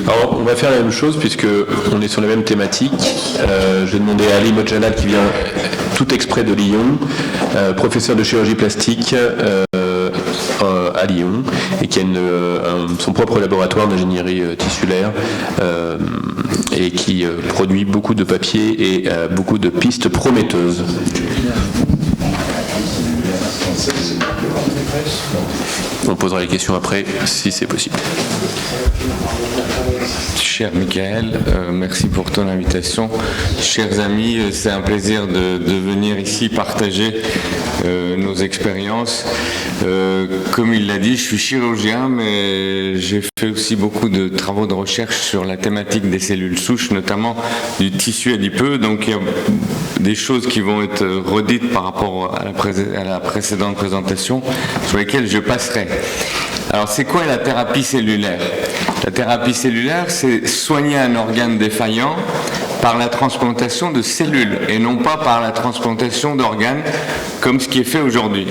Alors, on va faire la même chose puisque on est sur la même thématique. J'ai demandé à Ali Modjalal qui vient tout exprès de Lyon, professeur de chirurgie plastique à Lyon et qui a son propre laboratoire d'ingénierie tissulaire et qui produit beaucoup de papier et beaucoup de pistes prometteuses. On posera les questions après, si c'est possible. Cher Michael, merci pour ton invitation. Chers amis, c'est un plaisir de venir ici partager nos expériences. Comme il l'a dit, je suis chirurgien, mais j'ai fait aussi beaucoup de travaux de recherche sur la thématique des cellules souches, notamment du tissu adipeux. Donc il y a des choses qui vont être redites par rapport à la précédente présentation, sur lesquelles je passerai. Alors, c'est quoi la thérapie cellulaire? La thérapie cellulaire, c'est soigner un organe défaillant par la transplantation de cellules et non pas par la transplantation d'organes comme ce qui est fait aujourd'hui.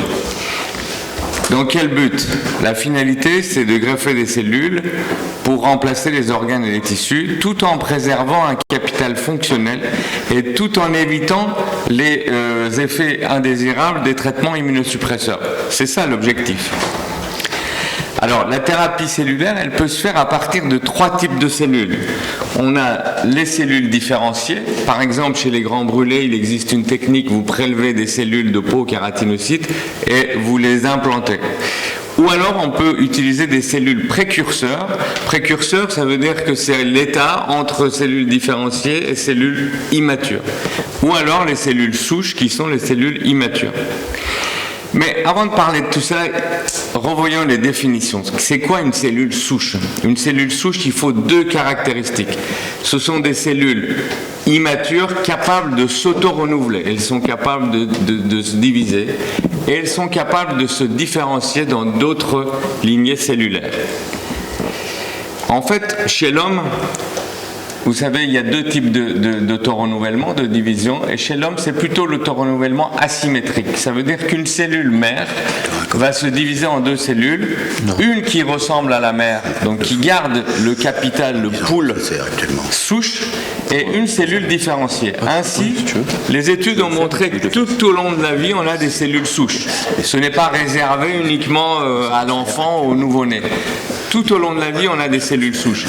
Dans quel but? La finalité, c'est de greffer des cellules pour remplacer les organes et les tissus, tout en préservant un capital fonctionnel et tout en évitant les effets indésirables des traitements immunosuppresseurs. C'est ça l'objectif. Alors, la thérapie cellulaire, elle peut se faire à partir de 3 types de cellules. On a les cellules différenciées. Par exemple, chez les grands brûlés, il existe une technique, vous prélevez des cellules de peau kératinocytes et vous les implantez. Ou alors, on peut utiliser des cellules précurseurs. Précurseurs, ça veut dire que c'est l'état entre cellules différenciées et cellules immatures. Ou alors, les cellules souches, qui sont les cellules immatures. Mais avant de parler de tout ça, revoyons les définitions. C'est quoi une cellule souche? Une cellule souche, il faut 2 caractéristiques. Ce sont des cellules immatures capables de s'auto-renouveler. Elles sont capables de se diviser et elles sont capables de se différencier dans d'autres lignées cellulaires. En fait, chez l'homme, vous savez, il y a 2 types d'autorenouvellement, de division, et chez l'homme, c'est plutôt l'autorenouvellement asymétrique. Ça veut dire qu'une cellule mère va se diviser en 2 cellules, une qui ressemble à la mère, donc qui garde le capital, le pool souche, et une cellule différenciée. Ainsi, les études ont montré que tout au long de la vie, on a des cellules souches. Ce n'est pas réservé uniquement à l'enfant, au nouveau-né. Tout au long de la vie, on a des cellules souches.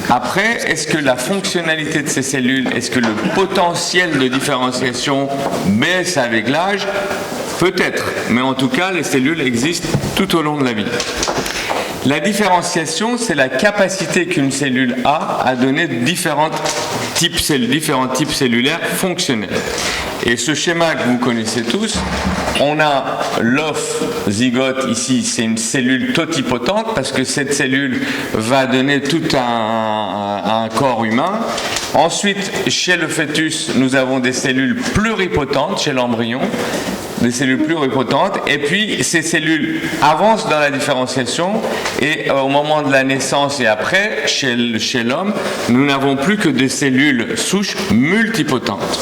Après, est-ce que la fonctionnalité de ces cellules, est-ce que le potentiel de différenciation baisse avec l'âge? Peut-être, mais en tout cas, les cellules existent tout au long de la vie. La différenciation, c'est la capacité qu'une cellule a à donner différents types cellulaires fonctionnels. Et ce schéma que vous connaissez tous, on a l'œuf zygote ici, c'est une cellule totipotente parce que cette cellule va donner tout un corps humain. Ensuite, chez le fœtus, nous avons des cellules pluripotentes chez l'embryon, des cellules pluripotentes, et puis ces cellules avancent dans la différenciation et au moment de la naissance et après, chez l'homme, nous n'avons plus que des cellules souches multipotentes.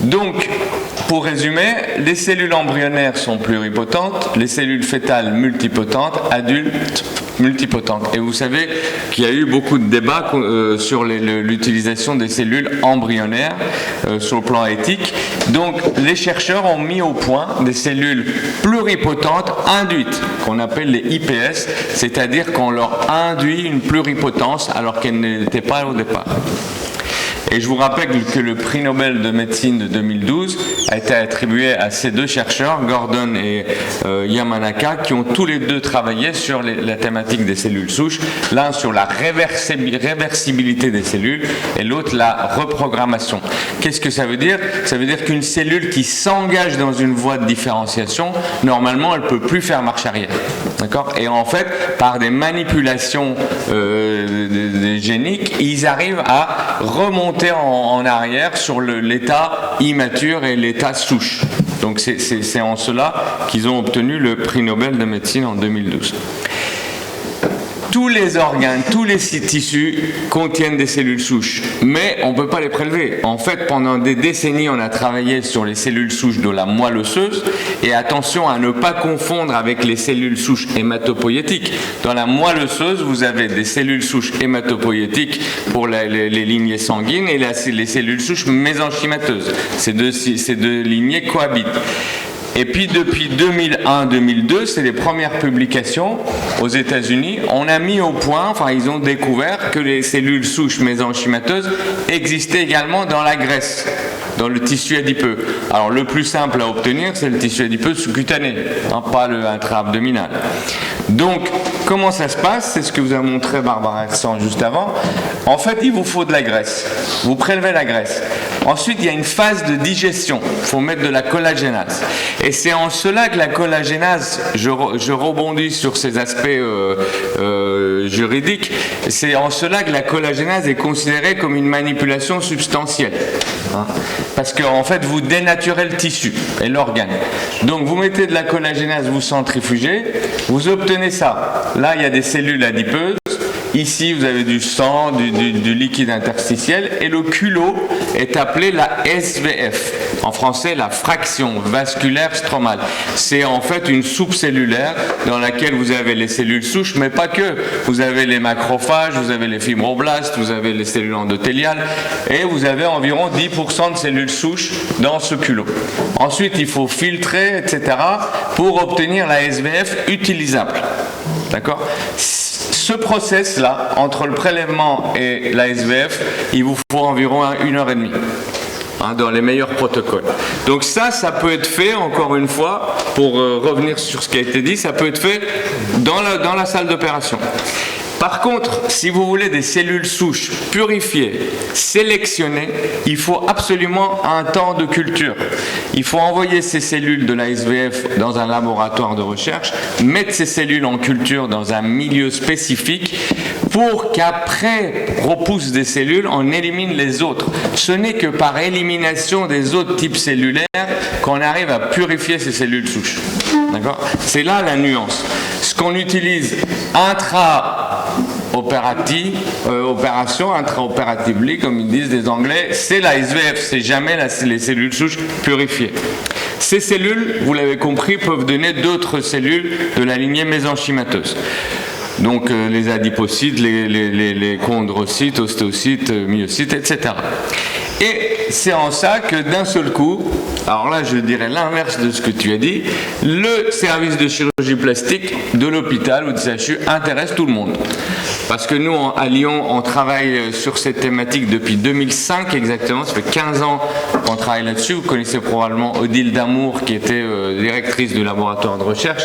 Donc, pour résumer, les cellules embryonnaires sont pluripotentes, les cellules fœtales multipotentes, adultes multipotentes. Et vous savez qu'il y a eu beaucoup de débats sur l'utilisation des cellules embryonnaires sur le plan éthique. Donc, les chercheurs ont mis au point des cellules pluripotentes induites, qu'on appelle les IPS, c'est-à-dire qu'on leur induit une pluripotence alors qu'elles n'étaient pas au départ. Et je vous rappelle que le prix Nobel de médecine de 2012 a été attribué à ces 2 chercheurs, Gordon et Yamanaka, qui ont tous les 2 travaillé sur la thématique des cellules souches, l'un sur la réversibilité des cellules et l'autre la reprogrammation. Qu'est-ce que ça veut dire? Ça veut dire qu'une cellule qui s'engage dans une voie de différenciation, normalement, elle ne peut plus faire marche arrière. D'accord? Et en fait, par des manipulations géniques, ils arrivent à remonter en arrière sur l'état immature et l'état souche. Donc c'est en cela qu'ils ont obtenu le prix Nobel de médecine en 2012. tous les organes, tous les tissus contiennent des cellules souches, mais on ne peut pas les prélever. En fait, pendant des décennies, on a travaillé sur les cellules souches de la moelle osseuse, et attention à ne pas confondre avec les cellules souches hématopoïétiques. Dans la moelle osseuse, vous avez des cellules souches hématopoïétiques pour les lignées sanguines et les cellules souches mésenchymateuses. Ces deux lignées cohabitent. Et puis depuis 2001-2002, c'est les premières publications aux États-Unis, on a mis au point, enfin ils ont découvert que les cellules souches mésenchymateuses existaient également dans la graisse, dans le tissu adipeux. Alors le plus simple à obtenir, c'est le tissu adipeux sous-cutané, hein, pas le intra-abdominal. Donc, comment ça se passe? C'est ce que vous a montré Barbara Hersan juste avant. En fait, il vous faut de la graisse. Vous prélevez la graisse. Ensuite, il y a une phase de digestion. Il faut mettre de la collagénase. Et c'est en cela que la collagénase, je rebondis sur ces aspects juridiques, c'est en cela que la collagénase est considérée comme une manipulation substantielle. Hein, parce qu'en fait, vous dénaturez le tissu et l'organe. Donc, vous mettez de la collagénase, vous centrifugez, vous obtenez ça. Là, il y a des cellules adipeuses. Ici, vous avez du sang, du liquide interstitiel, et le culot est appelé la SVF. En français, la fraction vasculaire stromale. C'est en fait une soupe cellulaire dans laquelle vous avez les cellules souches, mais pas que. Vous avez les macrophages, vous avez les fibroblastes, vous avez les cellules endothéliales, et vous avez environ 10% de cellules souches dans ce culot. Ensuite, il faut filtrer, etc., pour obtenir la SVF utilisable. D'accord ? Ce process-là, entre le prélèvement et la SVF, il vous faut environ 1h30, hein, dans les meilleurs protocoles. Donc ça peut être fait, encore une fois, pour revenir sur ce qui a été dit, ça peut être fait dans la salle d'opération. Par contre, si vous voulez des cellules souches purifiées, sélectionnées, il faut absolument un temps de culture. Il faut envoyer ces cellules de la SVF dans un laboratoire de recherche, mettre ces cellules en culture dans un milieu spécifique pour qu'après repousse des cellules, on élimine les autres. Ce n'est que par élimination des autres types cellulaires qu'on arrive à purifier ces cellules souches. D'accord ? C'est là la nuance. Ce qu'on utilise intra-operatively, comme ils disent les Anglais, c'est la SVF, c'est jamais les cellules souches purifiées. Ces cellules, vous l'avez compris, peuvent donner d'autres cellules de la lignée mésenchymateuse. Donc les adipocytes, les chondrocytes, ostéocytes, myocytes, etc. Et c'est en ça que d'un seul coup, alors là je dirais l'inverse de ce que tu as dit, le service de chirurgie plastique de l'hôpital ou du CHU intéresse tout le monde. Parce que nous, à Lyon, on travaille sur cette thématique depuis 2005 exactement, ça fait 15 ans qu'on travaille là-dessus. Vous connaissez probablement Odile Damour qui était directrice du laboratoire de recherche.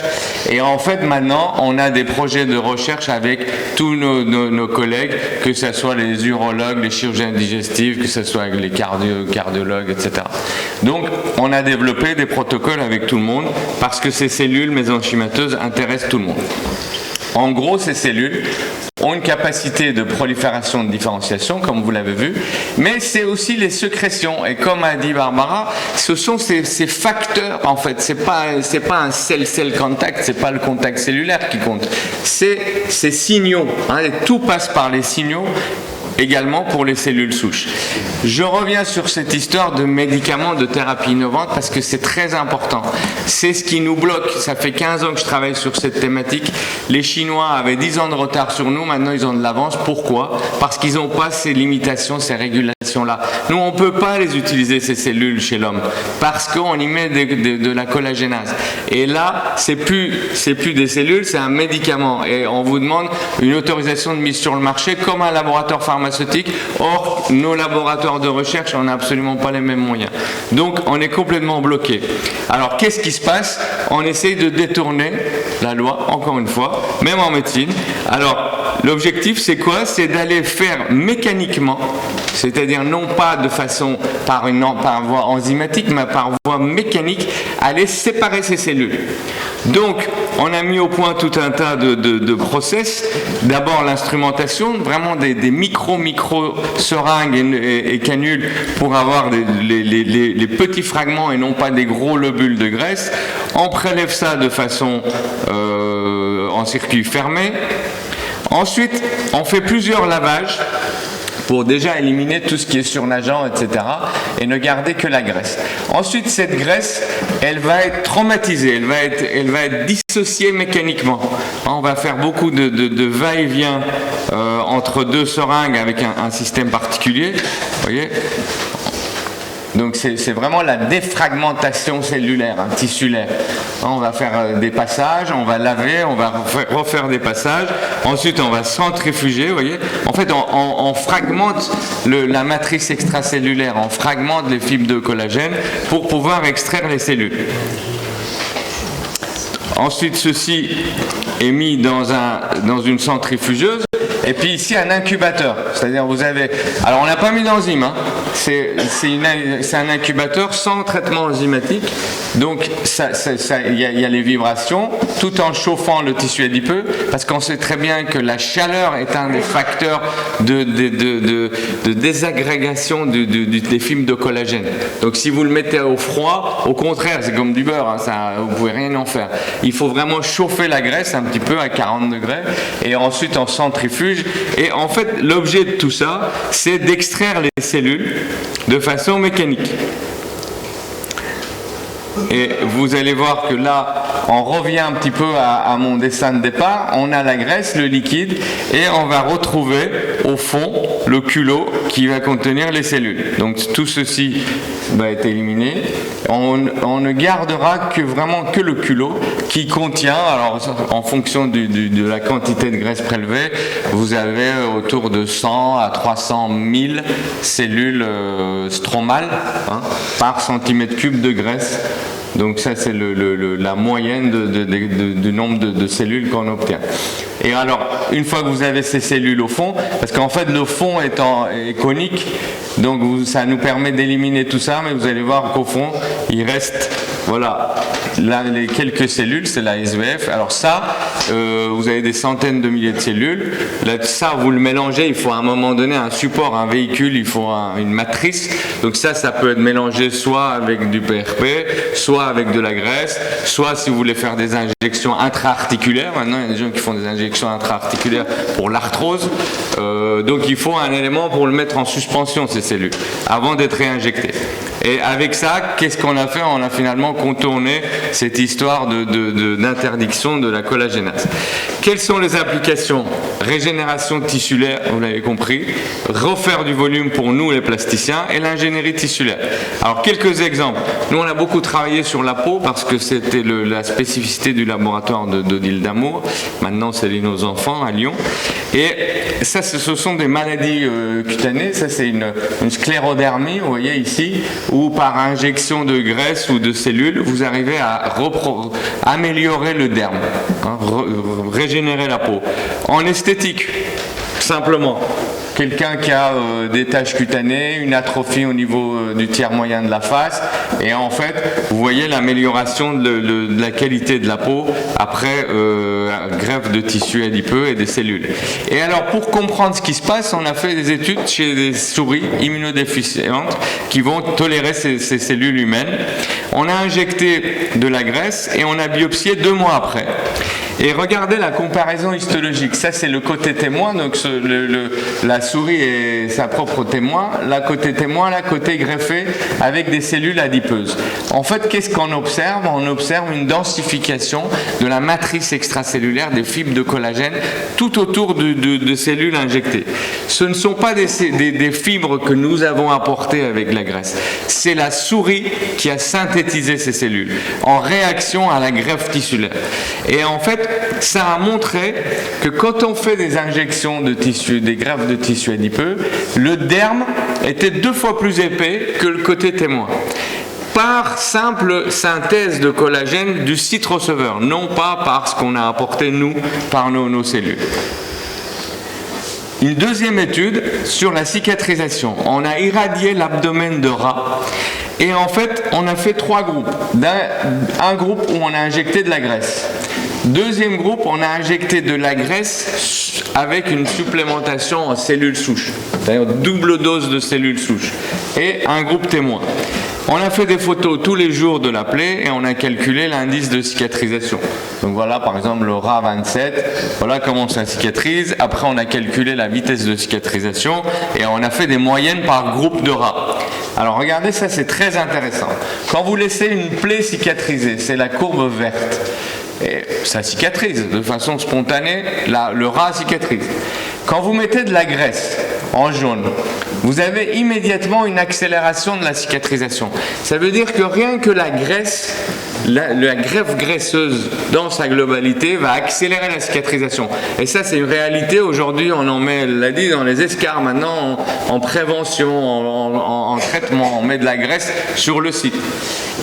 Et en fait, maintenant, on a des projets de recherche avec tous nos collègues, que ce soit les urologues, les chirurgiens digestifs, que ce soit avec les cardiologues, etc. Donc, on a développé des protocoles avec tout le monde parce que ces cellules mésenchymateuses intéressent tout le monde. En gros, ces cellules ont une capacité de prolifération, de différenciation, comme vous l'avez vu, mais c'est aussi les sécrétions. Et comme a dit Barbara, ce sont ces facteurs, en fait, c'est pas un cell-cell contact, c'est pas le contact cellulaire qui compte, c'est ces signaux, hein, et tout passe par les signaux, également pour les cellules souches. Je reviens sur cette histoire de médicaments de thérapie innovante parce que c'est très important. C'est ce qui nous bloque. Ça fait 15 ans que je travaille sur cette thématique. Les Chinois avaient 10 ans de retard sur nous, maintenant ils ont de l'avance. Pourquoi ? Parce qu'ils n'ont pas ces limitations, ces régulations-là. Nous, on ne peut pas les utiliser, ces cellules, chez l'homme, parce qu'on y met de la collagénase. Et là, c'est plus des cellules, c'est un médicament. Et on vous demande une autorisation de mise sur le marché comme un laboratoire pharmaceutique. Or, nos laboratoires de recherche, on n'a absolument pas les mêmes moyens. Donc, on est complètement bloqué. Alors, qu'est-ce qui se passe ? On essaye de détourner la loi, encore une fois, même en médecine. Alors, l'objectif, c'est quoi ? C'est d'aller faire mécaniquement, c'est-à-dire non pas de façon par voie enzymatique, mais par voie mécanique, aller séparer ces cellules. Donc, on a mis au point tout un tas de process. D'abord, l'instrumentation, vraiment des micro seringues et canules pour avoir les petits fragments et non pas des gros lobules de graisse. On prélève ça de façon en circuit fermé. Ensuite, on fait plusieurs lavages pour déjà éliminer tout ce qui est surnageant, etc. et ne garder que la graisse. Ensuite, cette graisse, elle va être traumatisée, elle va être dissociée mécaniquement. On va faire beaucoup de va-et-vient entre deux seringues avec un système particulier. Vous voyez ? Donc c'est vraiment la défragmentation cellulaire, tissulaire. On va faire des passages, on va laver, on va refaire des passages. Ensuite, on va centrifuger, vous voyez. En fait, on fragmente la matrice extracellulaire, on fragmente les fibres de collagène pour pouvoir extraire les cellules. Ensuite, ceci est mis dans une centrifugeuse. Et puis ici, un incubateur. C'est-à-dire, vous avez... Alors, on n'a pas mis d'enzyme. C'est un incubateur sans traitement enzymatique. Donc, il y a les vibrations, tout en chauffant le tissu adipeux, parce qu'on sait très bien que la chaleur est un des facteurs de désagrégation des fibres de collagène. Donc, si vous le mettez au froid, au contraire, c'est comme du beurre. Vous ne pouvez rien en faire. Il faut vraiment chauffer la graisse un petit peu à 40 degrés, et ensuite, on centrifuge. Et en fait, l'objet de tout ça, c'est d'extraire les cellules de façon mécanique. Et vous allez voir que là, on revient un petit peu à mon dessin de départ. On a la graisse, le liquide, et on va retrouver au fond le culot qui va contenir les cellules. Donc tout ceci va être éliminé. On ne gardera vraiment que le culot qui contient, alors en fonction de la quantité de graisse prélevée, vous avez autour de 100 à 300 000 cellules stromales par centimètre cube de graisse. Donc ça, c'est la moyenne du nombre de cellules qu'on obtient. Et alors, une fois que vous avez ces cellules au fond, parce qu'en fait, le fond est conique, donc ça nous permet d'éliminer tout ça, mais vous allez voir qu'au fond, il reste, voilà, là, les quelques cellules, c'est la SVF. Alors ça, vous avez des centaines de milliers de cellules. Là, ça, vous le mélangez, il faut à un moment donné un support, un véhicule, il faut une matrice. Donc ça peut être mélangé soit avec du PRP, soit avec de la graisse, soit si vous voulez faire des injections intra-articulaires. Maintenant, il y a des gens qui font des injections intra-articulaires pour l'arthrose. Donc il faut un élément pour le mettre en suspension, ces cellules, avant d'être réinjecté. Et avec ça, qu'est-ce qu'on a fait? On a finalement contourné cette histoire d'interdiction de la collagénase. Quelles sont les applications? Régénération tissulaire, vous l'avez compris, refaire du volume pour nous les plasticiens, et l'ingénierie tissulaire. Alors quelques exemples. Nous on a beaucoup travaillé sur la peau parce que c'était la spécificité du laboratoire d'Odile Damour. Maintenant c'est nos enfants à Lyon. Et ça, ce sont des maladies cutanées. Ça c'est une sclérodermie, vous voyez ici, où par injection de graisse ou de cellules, vous arrivez à améliorer le derme, régénérer la peau. En esthétique, simplement, quelqu'un qui a des taches cutanées, une atrophie au niveau du tiers moyen de la face, et en fait, vous voyez l'amélioration de la qualité de la peau après greffe de tissu adipeux et des cellules. Et alors, pour comprendre ce qui se passe, on a fait des études chez des souris immunodéficientes qui vont tolérer ces cellules humaines. On a injecté de la graisse et on a biopsié 2 mois après. Et regardez la comparaison histologique. Ça, c'est le côté témoin. Donc, la souris est sa propre témoin. La côté témoin, la côté greffé avec des cellules adipeuses. En fait, qu'est-ce qu'on observe? On observe une densification de la matrice extracellulaire des fibres de collagène tout autour de cellules injectées. Ce ne sont pas des fibres que nous avons apportées avec la graisse. C'est la souris qui a synthétisé ces cellules en réaction à la greffe tissulaire. Et en fait, ça a montré que quand on fait des injections de tissu, des greffes de tissu adipeux, le derme était 2 fois plus épais que le côté témoin. Par simple synthèse de collagène du site receveur, non pas par ce qu'on a apporté nous par nos cellules. Une deuxième étude sur la cicatrisation. On a irradié l'abdomen de rat et en fait on a fait 3 groupes. Un groupe où on a injecté de la graisse. Deuxième groupe, on a injecté de la graisse avec une supplémentation en cellules souches, c'est-à-dire double dose de cellules souches, et un groupe témoin. On a fait des photos tous les jours de la plaie et on a calculé l'indice de cicatrisation. Donc voilà, par exemple, le rat 27, voilà comment ça cicatrise. Après, on a calculé la vitesse de cicatrisation et on a fait des moyennes par groupe de rats. Alors regardez, ça c'est très intéressant. Quand vous laissez une plaie cicatriser, c'est la courbe verte. Et ça cicatrise de façon spontanée, le rat cicatrise. Quand vous mettez de la graisse en jaune, vous avez immédiatement une accélération de la cicatrisation. Ça veut dire que rien que la graisse, la greffe graisseuse dans sa globalité va accélérer la cicatrisation. Et ça, c'est une réalité. Aujourd'hui, on en met, elle l'a dit, dans les escarres, maintenant, en prévention, en traitement, on met de la graisse sur le site.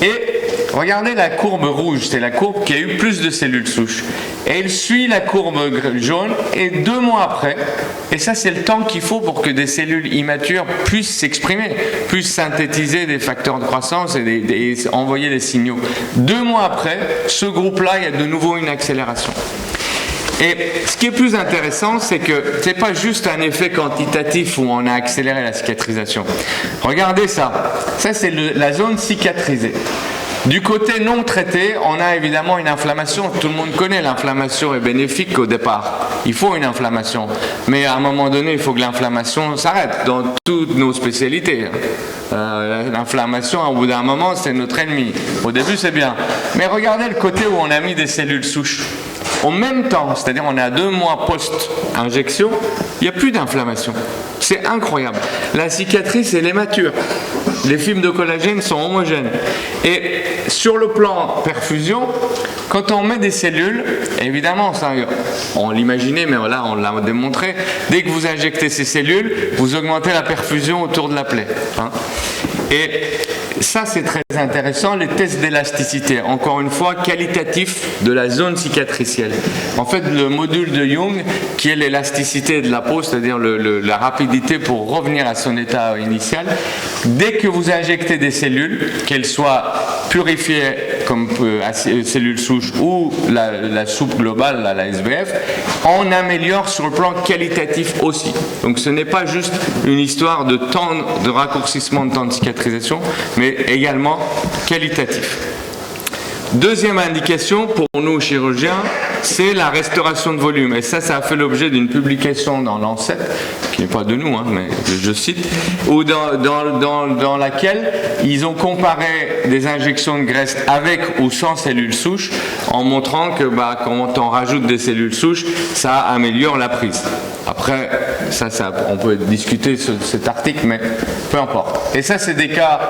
Et regardez la courbe rouge, c'est la courbe qui a eu plus de cellules souches. Et elle suit la courbe jaune, et 2 mois après, et ça c'est le temps qu'il faut pour que des cellules immatures puissent s'exprimer, puissent synthétiser des facteurs de croissance et envoyer des signaux. 2 mois après, ce groupe-là, il y a de nouveau une accélération. Et ce qui est plus intéressant, c'est que ce n'est pas juste un effet quantitatif où on a accéléré la cicatrisation. Regardez ça, ça c'est la zone cicatrisée. Du côté non traité, on a évidemment une inflammation. Tout le monde connaît, l'inflammation est bénéfique au départ. Il faut une inflammation. Mais à un moment donné, il faut que l'inflammation s'arrête dans toutes nos spécialités. L'inflammation, au bout d'un moment, c'est notre ennemi. Au début, c'est bien. Mais regardez le côté où on a mis des cellules souches. En même temps, c'est-à-dire on est à 2 mois post-injection, il n'y a plus d'inflammation. C'est incroyable. La cicatrice, elle est mature. Les fibres de collagène sont homogènes. Et sur le plan perfusion, quand on met des cellules, évidemment, ça, on l'imaginait, mais là on l'a démontré, dès que vous injectez ces cellules, vous augmentez la perfusion autour de la plaie. Et ça, c'est très intéressant, les tests d'élasticité, encore une fois, qualitatifs de la zone cicatricielle. En fait, le module de Jung, qui est l'élasticité de la peau, c'est-à-dire la rapidité pour revenir à son état initial, dès que vous injectez des cellules, qu'elles soient purifiées comme cellules souches ou la soupe globale, la SBF, on améliore sur le plan qualitatif aussi. Donc ce n'est pas juste une histoire de temps, de raccourcissement de temps de cicatrisation, mais également qualitatif. Deuxième indication pour nous chirurgiens, c'est la restauration de volume. Et ça a fait l'objet d'une publication dans Lancet, qui n'est pas de nous, mais je cite, où dans laquelle ils ont comparé des injections de graisse avec ou sans cellules souches, en montrant que quand on rajoute des cellules souches, ça améliore la prise. Après, on peut discuter cet article, mais peu importe. Et ça, c'est des cas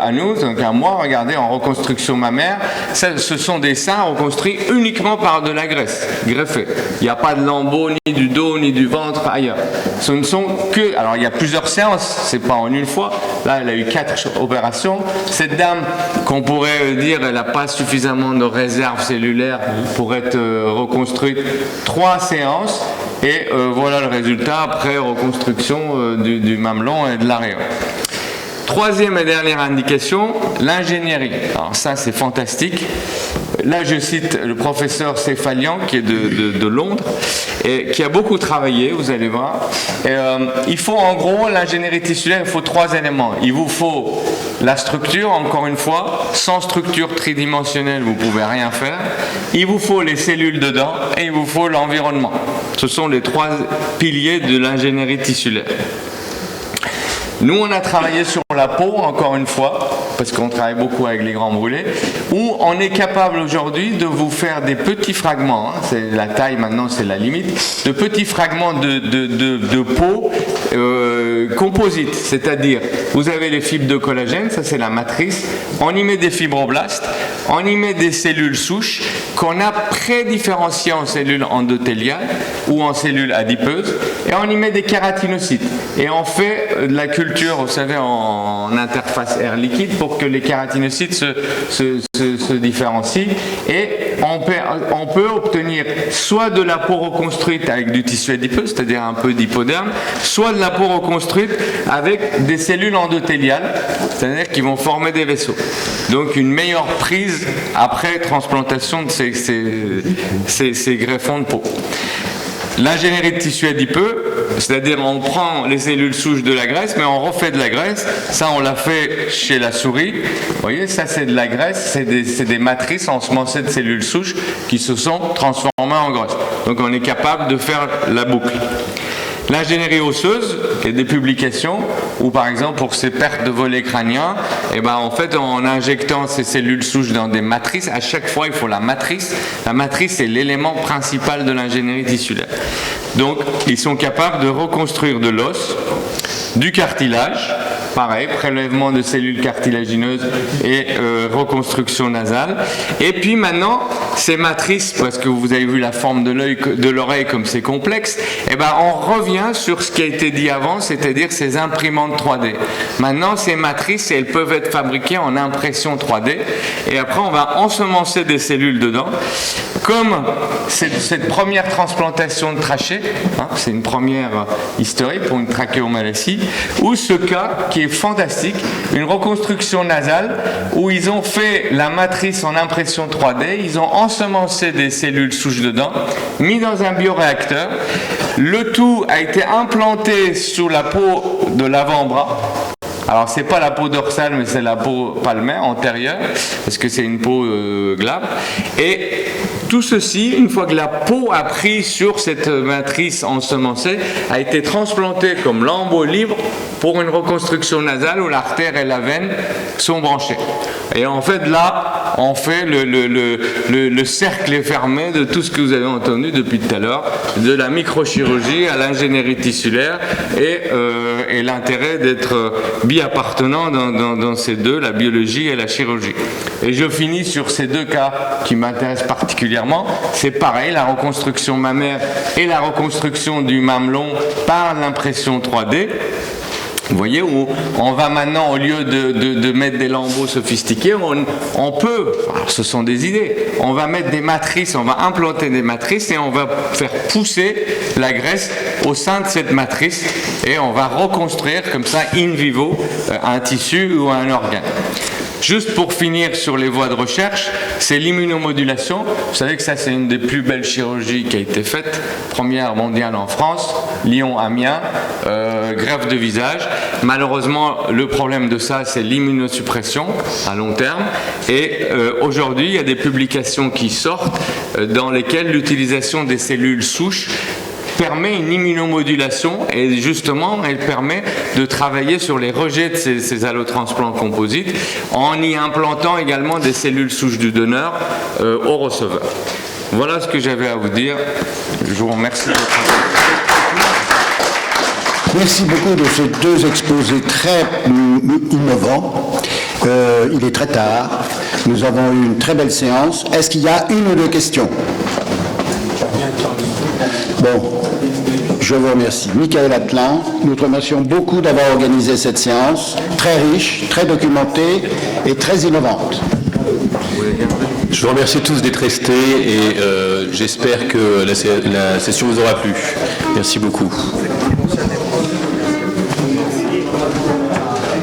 à nous, donc à moi, regardez, en reconstruction mammaire, ce sont des seins reconstruits uniquement par de la graisse greffée. Il n'y a pas de lambeaux, ni du dos, ni du ventre, ailleurs. Ce ne sont que... Alors, il y a plusieurs séances, c'est pas en une fois. Là, elle a eu 4 opérations. Cette dame, qu'on pourrait dire, elle n'a pas suffisamment de réserve cellulaire pour être reconstruite. 3 séances. Et voilà le résultat après reconstruction du mamelon et de l'aréole. Troisième et dernière indication, l'ingénierie. Alors ça, c'est fantastique. Là, je cite le professeur Céphalian, qui est de Londres, et qui a beaucoup travaillé, vous allez voir. Et, il faut en gros, l'ingénierie tissulaire, il faut 3 éléments. Il vous faut la structure, encore une fois. Sans structure tridimensionnelle, vous ne pouvez rien faire. Il vous faut les cellules dedans, et il vous faut l'environnement. Ce sont les 3 piliers de l'ingénierie tissulaire. Nous, on a travaillé sur la peau, encore une fois, parce qu'on travaille beaucoup avec les grands brûlés, où on est capable aujourd'hui de vous faire des petits fragments, c'est la taille maintenant, c'est la limite, de petits fragments de peau composites, c'est-à-dire, vous avez les fibres de collagène, ça c'est la matrice, on y met des fibroblastes, on y met des cellules souches qu'on a prédifférenciées en cellules endothéliales ou en cellules adipeuses, et on y met des kératinocytes, et on fait de la culture, vous savez, en interface air liquide pour que les kératinocytes se différencient, et on peut obtenir soit de la peau reconstruite avec du tissu adipeux, c'est-à-dire un peu d'hypoderme, soit de la peau reconstruite avec des cellules endothéliales, c'est-à-dire qui vont former des vaisseaux. Donc une meilleure prise après transplantation de ces greffons de peau. L'ingénierie de tissu adipeux, c'est-à-dire on prend les cellules souches de la graisse, mais on refait de la graisse. Ça, on l'a fait chez la souris. Vous voyez, ça c'est de la graisse, c'est des matrices ensemencées de cellules souches qui se sont transformées en graisse. Donc on est capable de faire la boucle. L'ingénierie osseuse, il y a des publications où, par exemple, pour ces pertes de volets crâniens, en fait, en injectant ces cellules souches dans des matrices, à chaque fois, il faut la matrice. La matrice est l'élément principal de l'ingénierie tissulaire. Donc, ils sont capables de reconstruire de l'os, du cartilage, pareil, prélèvement de cellules cartilagineuses et reconstruction nasale. Et puis maintenant, ces matrices, parce que vous avez vu la forme de l'oreille comme c'est complexe, on revient sur ce qui a été dit avant, c'est-à-dire ces imprimantes 3D. Maintenant, ces matrices, elles peuvent être fabriquées en impression 3D. Et après, on va ensemencer des cellules dedans. Comme cette première transplantation de trachée, c'est une première historique pour une trachéomalacie, ou ce cas qui est fantastique, une reconstruction nasale où ils ont fait la matrice en impression 3D, ils ont ensemencé des cellules souches dedans, mis dans un bioréacteur, le tout a été implanté sous la peau de l'avant-bras. Alors c'est pas la peau dorsale, mais c'est la peau palmaire antérieure, parce que c'est une peau glabre. Et tout ceci, une fois que la peau a pris sur cette matrice ensemencée, a été transplanté comme lambeau libre pour une reconstruction nasale où l'artère et la veine sont branchées. Et en fait là, on fait le cercle fermé de tout ce que vous avez entendu depuis tout à l'heure, de la microchirurgie à l'ingénierie tissulaire et l'intérêt d'être bi-appartenant dans ces deux, la biologie et la chirurgie. Et je finis sur ces deux cas qui m'intéressent particulièrement. C'est pareil, la reconstruction mammaire et la reconstruction du mamelon par l'impression 3D. Vous voyez, où on va maintenant, au lieu de mettre des lambeaux sophistiqués, on peut, alors ce sont des idées, on va mettre des matrices, on va implanter des matrices et on va faire pousser la graisse au sein de cette matrice et on va reconstruire comme ça in vivo un tissu ou un organe. Juste pour finir sur les voies de recherche, c'est l'immunomodulation. Vous savez que ça, c'est une des plus belles chirurgies qui a été faite, première mondiale en France, Lyon-Amiens, greffe de visage. Malheureusement, le problème de ça, c'est l'immunosuppression à long terme. Et aujourd'hui, il y a des publications qui sortent dans lesquelles l'utilisation des cellules souches permet une immunomodulation et justement elle permet de travailler sur les rejets de ces allotransplants composites en y implantant également des cellules souches du donneur au receveur. Voilà ce que j'avais à vous dire. Je vous remercie de votre attention. Merci beaucoup de ces deux exposés très innovants. Il est très tard. Nous avons eu une très belle séance. Est-ce qu'il y a une ou deux questions ? Bon, je vous remercie. Michael Atlan, nous te remercions beaucoup d'avoir organisé cette séance, très riche, très documentée et très innovante. Je vous remercie tous d'être restés et j'espère que la session vous aura plu. Merci beaucoup.